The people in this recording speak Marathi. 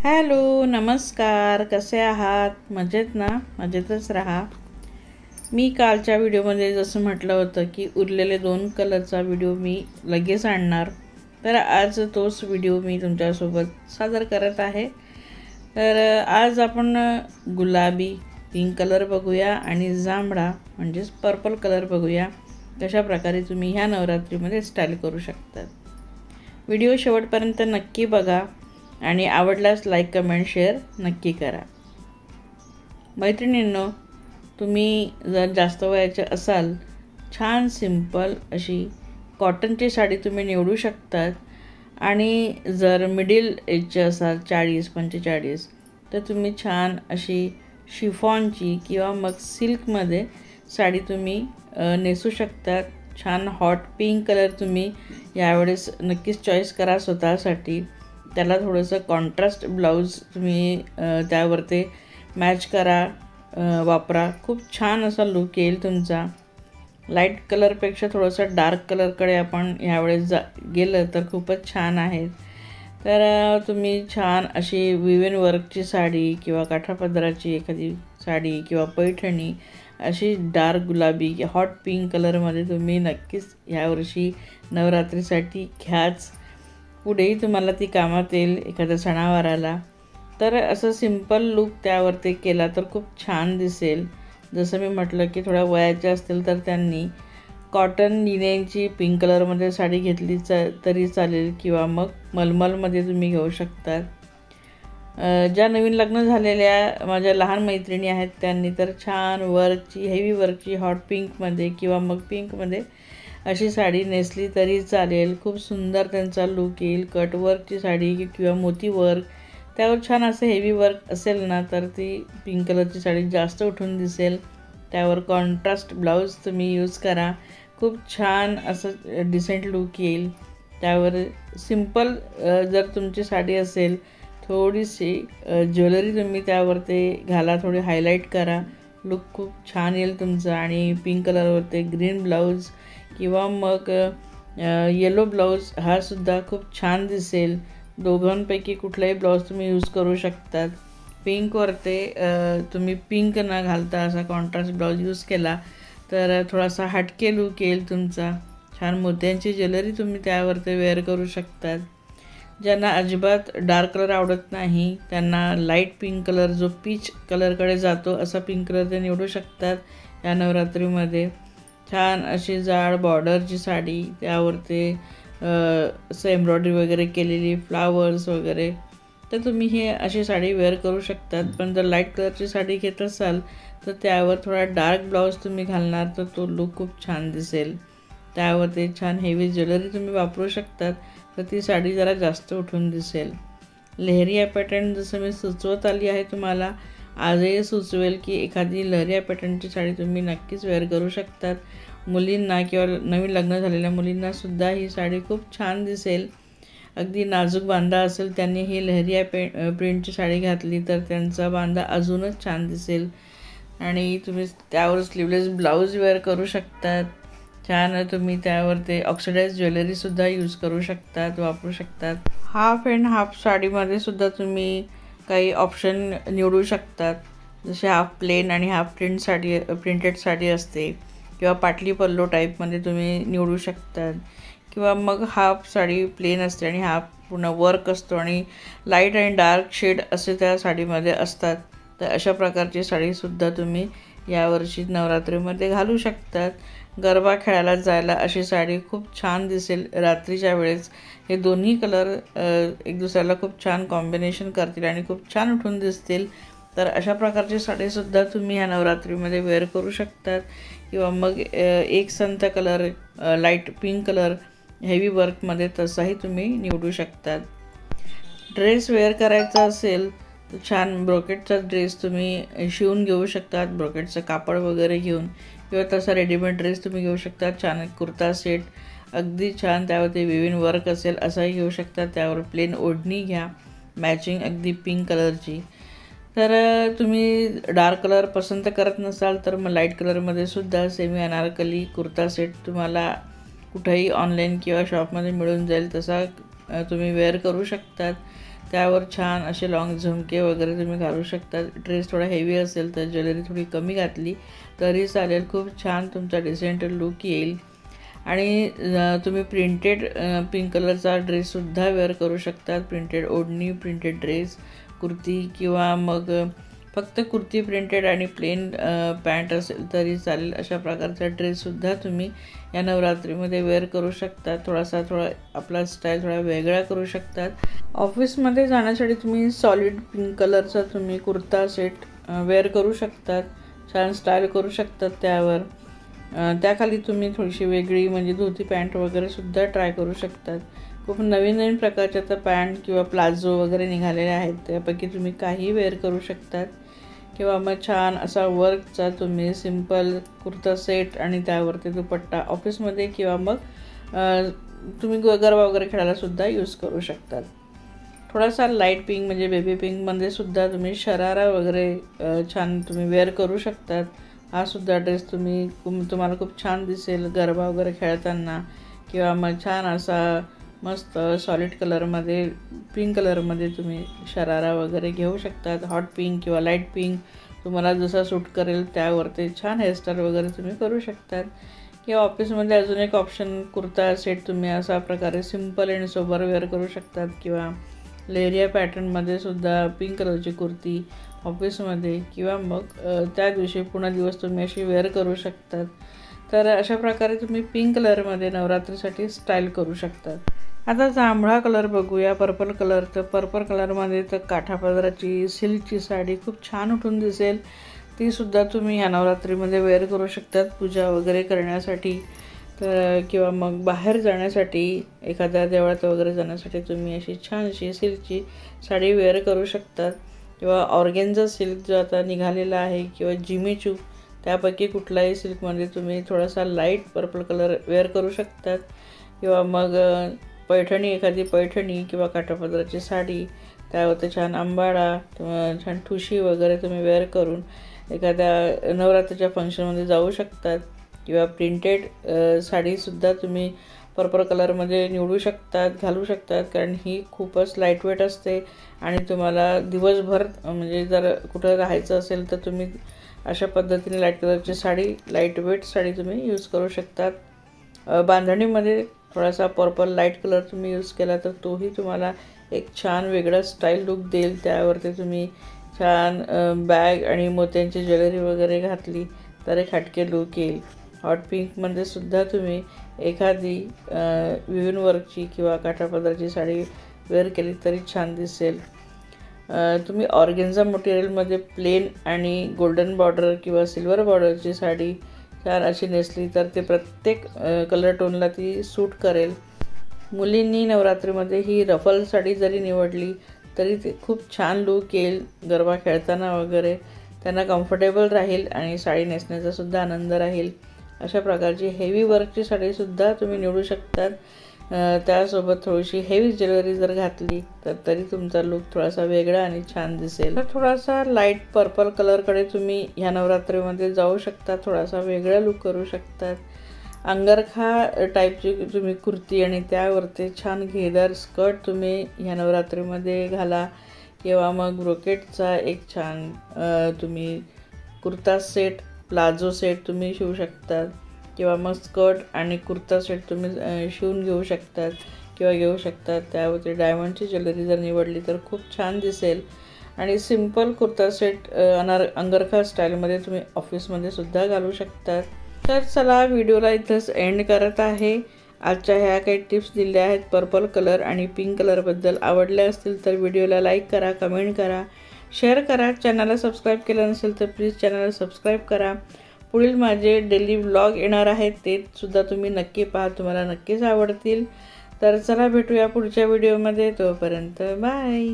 हॅलो, नमस्कार. कसे आहात? मजेत ना? मजेतच राहा. मी कालच्या व्हिडिओमध्ये जसं म्हटलं होतं की उरलेले 2 कलरचा व्हिडिओ मी लगेच आणणार. तर आज तोच व्हिडिओ मी तुमच्यासोबत सादर करत आहे. तर आज आपण गुलाबी पिंक कलर बघूया आणि जांभळा म्हणजेच पर्पल कलर बघूया. कशा प्रकारे तुम्ही ह्या नवरात्रीमध्ये स्टाईल करू शकता. व्हिडिओ शेवटपर्यंत नक्की बघा आणि आवडल्यास लाईक, कमेंट, शेअर नक्की करा. मैत्रिणींनो, तुम्ही जर जास्त वयाचे असाल, छान सिंपल अशी कॉटनची साडी तुम्ही निवडू शकतात. आणि जर मिडिल एजचे असाल 40-45, तर तुम्ही छान अशी शिफॉनची किंवा मग सिल्कमध्ये साडी तुम्ही नेसू शकतात. छान हॉट पिंक कलर तुम्ही यावेळेस नक्कीच चॉईस करा स्वतःसाठी. त्याला थोडंसं कॉन्ट्रास्ट ब्लाऊज तुम्ही त्यावरती मॅच करा, वापरा. खूप छान असा लुक येईल तुमचा. लाईट कलरपेक्षा थोडंसं डार्क कलरकडे आपण ह्यावेळेस गेलं तर खूपच छान आहे. तर तुम्ही छान अशी विविन वर्कची साडी किंवा काठापदराची एखादी साडी किंवा पैठणी अशी डार्क गुलाबी हॉट पिंक कलरमध्ये तुम्ही नक्कीच ह्यावर्षी नवरात्रीसाठी घ्याच. पुढेही तुम्हाला ती कामात येईल एखाद्या सणावाराला. तर असं सिंपल लुक त्यावरती केला तर खूप छान दिसेल. जसं मी म्हटलं की थोड्या वयाचे असतील तर त्यांनी कॉटन लिनेनची पिंक कलरमध्ये साडी घेतली तरी चालेल किंवा मग मलमलमध्ये तुम्ही घेऊ शकतात. ज्या नवीन लग्न झालेल्या माझ्या लहान मैत्रिणी आहेत त्यांनी तर छान वर्कची, हेवी वर्कची हॉट पिंकमध्ये किंवा मग पिंकमध्ये अशी साडी नेसली तरी चालेल. खूप सुंदर त्यांचा लुक येईल. कटवर्कची साडी किंवा मोती वर्क त्यावर छान असं हेवी वर्क असेल ना तर ती पिंक कलरची साडी जास्त उठून दिसेल. त्यावर कॉन्ट्रास्ट ब्लाऊज तुम्ही यूज करा. खूप छान असं डिसेंट लुक येईल. त्यावर सिंपल जर तुमची साडी असेल, थोडीशी ज्वेलरी तुम्ही त्यावरती घाला, थोडी हायलाईट करा. लुक खूप छान येईल तुमचा. आणि पिंक कलरवरती ग्रीन ब्लाऊज किंवा मग येलो ब्लाऊज हा सुद्धा खूप छान दिसेल. दोघांपैकी कुठलाही ब्लाऊज तुम्ही यूज करू शकतात. पिंकवरती तुम्ही पिंक न घालता असा कॉन्ट्रास्ट ब्लाऊज यूज केला तर थोडासा हटके लुक येईल तुमचा. छान मोत्यांची ज्वेलरी तुम्ही त्यावरती वेअर करू शकतात. ज्यांना अजिबात डार्क कलर आवडत नाही त्यांना लाईट पिंक कलर जो पीच कलरकडे जातो असा पिंक कलर ते निवडू शकतात. या नवरात्रीमध्ये छान अशी जाड बॉर्डरची साडी, त्यावरती असं एम्ब्रॉयडरी वगैरे केलेली, फ्लावर्स वगैरे, तर तुम्ही हे अशी साडी वेअर करू शकतात. पण जर लाईट कलरची साडी घेत असाल तर त्यावर थोडा डार्क ब्लाऊज तुम्ही घालणार तर तो लुक खूप छान दिसेल. त्यावरती छान हेवी ज्वेलरी तुम्ही वापरू शकतात तर ती साडी जरा जास्त उठून दिसेल. लेहरिया पॅटर्न जसं मी सुचवत आली आहे तुम्हाला, आजही सुचवेल की एखादी लहरिया पॅटर्नची साडी तुम्ही नक्कीच वेअर करू शकतात. मुलींना किंवा नवीन लग्न झालेल्या मुलींनासुद्धा ही साडी खूप छान दिसेल. अगदी नाजूक बांधा असेल त्यांनी ही लहरिया प्रिंटची साडी घातली तर त्यांचा बांधा अजूनच छान दिसेल. आणि तुम्ही त्यावर स्लीवलेस ब्लाऊज वेअर करू शकतात. छान तुम्ही त्यावर ते ऑक्सिडाइज ज्वेलरीसुद्धा यूज करू शकतात, वापरू शकतात. हाफ अँड हाफ साडीमध्ये सुद्धा तुम्ही काही ऑप्शन निवडू शकतात. जसे हाफ प्लेन आणि हाफ प्रिंटेड साडी असते किंवा पाटली पल्लो टाईपमध्ये तुम्ही निवडू शकतात. किंवा मग हाफ साडी प्लेन असते आणि हाफ पूर्ण वर्क असतो आणि लाईट आणि डार्क शेड असे त्या साडीमध्ये असतात. तर अशा प्रकारची साडीसुद्धा तुम्ही यावर्षी नवरात्रीमध्ये घालू शकतात. गरबा खेळायला जायला अशी साडी खूप छान दिसेल. रात्रीच्या वेळेस हे दोन्ही कलर एक दुसऱ्याला खूप छान कॉम्बिनेशन करतील आणि खूप छान उठून दिसतील. तर अशा प्रकारची साडीसुद्धा तुम्ही ह्या नवरात्रीमध्ये वेअर करू शकतात. किंवा मग एक संथ colour, light pink colour heavy वर्कमध्ये तसाही तुम्ही निवडू शकतात. ड्रेस वेअर करायचा असेल तर छान ब्रोकेटचा ड्रेस तुम्ही शिवून घेऊ शकतात. ब्रोकेटचं कापड वगैरे घेऊन किंवा तसा रेडीमेड ड्रेस तुम्ही घेऊ शकता. छान कुर्ता सेट अगदी छान, त्यावरती विविन वर्क असेल असाही घेऊ शकता. त्यावर प्लेन ओढणी घ्या मॅचिंग अगदी पिंक कलरची. तर तुम्ही डार्क कलर पसंत करत नसाल तर मग लाईट कलरमध्ये सुद्धा सेमी अनारकली कुर्ता सेट तुम्हाला कुठेही ऑनलाईन किंवा शॉपमध्ये मिळून जाईल. तसा तुम्ही वेअर करू शकतात. त्यावर छान असे लॉंग झुमके वगैरे तुम्ही घालू शकता. ड्रेस थोडा हेवी असेल तर ज्वेलरी थोडी कमी घातली तरी चालेल. खूप छान तुमचा डिसेंट लुक येईल. आणि तुम्ही प्रिंटेड पिंक कलरचा ड्रेससुद्धा वेअर करू शकतात. प्रिंटेड ओढणी, प्रिंटेड ड्रेस, कुर्ती किंवा मग फक्त कुर्ती प्रिंटेड आणि प्लेन पॅन्ट असेल तरी चालेल. अशा प्रकारचा ड्रेससुद्धा तुम्ही या नवरात्रीमध्ये वेअर करू शकता. थोडा आपला स्टाईल थोडा वेगळा करू शकतात. ऑफिसमध्ये जाण्यासाठी तुम्ही सॉलिड पिंक कलरचा तुम्ही कुर्ता सेट वेअर करू शकतात. छान स्टाईल करू शकतात त्यावर. त्याखाली तुम्ही थोडीशी वेगळी म्हणजे धोती पॅन्ट वगैरेसुद्धा ट्राय करू शकतात. खूप नवीन प्रकारच्या तर पॅन्ट किंवा प्लाझो वगैरे निघालेले आहेत. त्यापैकी तुम्ही काही वेअर करू शकतात. किंवा मग छान असा वर्कचा तुम्ही सिंपल कुर्ता सेट आणि त्यावरती दुपट्टा ऑफिसमध्ये किंवा मग तुम्ही गरबा वगैरे खेळायलासुद्धा यूज करू शकतात. थोडासा लाईट पिंक म्हणजे बेबी पिंकमध्ये सुद्धा तुम्ही शरारा वगैरे छान तुम्ही वेअर करू शकतात. हा सुद्धा ड्रेस तुम्हाला खूप छान दिसेल गरबा वगैरे खेळताना. किंवा मग छान असा मस्त सॉलिड कलरमध्ये पिंक कलरमध्ये तुम्ही शरारा वगैरे घेऊ शकतात. हॉट पिंक किंवा लाईट पिंक तुम्हाला जसा सूट करेल त्यावरती छान हेअरस्टाईल वगैरे तुम्ही करू शकतात. किंवा ऑफिसमध्ये अजून एक ऑप्शन कुर्ता सेट तुम्ही अशा प्रकारे सिंपल आणि सोबर वेअर करू शकतात. किंवा लेरिया पॅटर्नमध्ये सुद्धा पिंक कलरची कुर्ती ऑफिसमध्ये किंवा मग त्या दिवशी पूर्ण दिवस तुम्ही अशी वेअर करू शकतात. तर अशा प्रकारे तुम्ही पिंक कलरमध्ये नवरात्रीसाठी स्टाईल करू शकतात. आता जांभळा कलर बघूया, पर्पल कलर. तर पर्पल कलरमध्ये तर काठापदराची सिल्कची साडी खूप छान उठून दिसेल. तीसुद्धा तुम्ही ह्या नवरात्रीमध्ये वेअर करू शकतात पूजा वगैरे करण्यासाठी. तर किंवा मग बाहेर जाण्यासाठी एखाद्या देवळात वगैरे जाण्यासाठी तुम्ही अशी छान अशी सिल्कची साडी वेअर करू शकतात. किंवा ऑर्गेन्झा सिल्क जो आता निघालेला आहे किंवा जिमीचू त्यापैकी कुठलाही सिल्कमध्ये तुम्ही थोडासा लाईट पर्पल कलर वेअर करू शकतात. किंवा मग पैठणी, एखादी पैठणी किंवा काठापदराची साडी त्यावरती छान अंबाडा किंवा छान ठुशी वगैरे तुम्ही वेअर करून एखाद्या नवरात्रीच्या फंक्शनमध्ये जाऊ शकतात. किंवा प्रिंटेड साडीसुद्धा तुम्ही पर्पल कलरमध्ये निवडू शकतात, घालू शकतात. कारण ही खूपच लाईटवेट असते आणि तुम्हाला दिवसभर म्हणजे जर कुठं राहायचं असेल तर तुम्ही अशा पद्धतीने लाईट कलरची साडी, लाईटवेट साडी तुम्ही यूज करू शकतात. बांधणीमध्ये थोडासा पर्पल लाईट कलर तुम्ही यूज केला तर तोही तुम्हाला एक छान वेगळा स्टाईल लुक देईल. त्यावरती तुम्ही छान बॅग आणि मोत्यांची ज्वेलरी वगैरे घातली तर एक हटके लुक येईल. हॉट पिंकमध्ये सुद्धा तुम्ही एखादी विविन वर्कची किंवा काठापदराची साडी वेअर केली तरी छान दिसेल. तुम्ही ऑर्गेन्झा मटेरियलमध्ये प्लेन आणि गोल्डन बॉर्डर किंवा सिल्वर बॉर्डरची साडी छान अशी नेसली तर ते प्रत्येक कलर टोनला ती सूट करेल. मुलींनी नवरात्रीमध्ये ही रफल साडी जरी निवडली तरी ते खूप छान लूक येईल. गरबा खेळताना वगैरे त्यांना कम्फर्टेबल राहील आणि साडी नेसण्याचासुद्धा आनंद राहील. अशा प्रकारची हेवी वर्कची साडीसुद्धा तुम्ही निवडू शकतात. त्यासोबत थोडीशी हेवी ज्वेलरी जर घातली तर तरी तुमचा लुक थोडासा वेगळा आणि छान दिसेल. तर थोडासा लाईट पर्पल कलरकडे तुम्ही ह्या नवरात्रीमध्ये जाऊ शकता. थोडासा वेगळा लुक करू शकतात. अंगरखा टाईपची तुम्ही कुर्ती आणि त्यावरती छान घेरदार स्कर्ट तुम्ही ह्या नवरात्रीमध्ये घाला. किंवा मग ब्रोकेटचा एक छान तुम्ही कुर्ता सेट, प्लाझो सेट तुम्ही शिवू शकतात. किंवा मग स्कर्ट आणि कुर्ता सेट तुम्ही शिवून घेऊ शकतात किंवा घेऊ शकतात. त्यावरती डायमंडची ज्वेलरी जर निवडली तर खूप छान दिसेल. आणि सिंपल कुर्ता सेट अंगरखा स्टाईलमध्ये तुम्ही ऑफिसमध्ये सुद्धा घालू शकतात. तर चला व्हिडिओला इथंच एंड करत आहे. आजच्या ह्या काही टिप्स दिल्या आहेत पर्पल कलर आणि पिंक कलरबद्दल. आवडल्या असतील तर व्हिडिओला लाईक करा, कमेंट करा, शेअर करा. चॅनलला सबस्क्राईब केलं नसेल तर प्लीज चॅनलला सबस्क्राईब करा. पुढील माझे डेली व्लॉग येणार आहेत ते सुद्धा तुम्ही नक्की पहा, तुम्हाला नक्कीच आवडतील. तर चला भेटूया पुढच्या व्हिडिओमध्ये. तोपर्यंत बाय.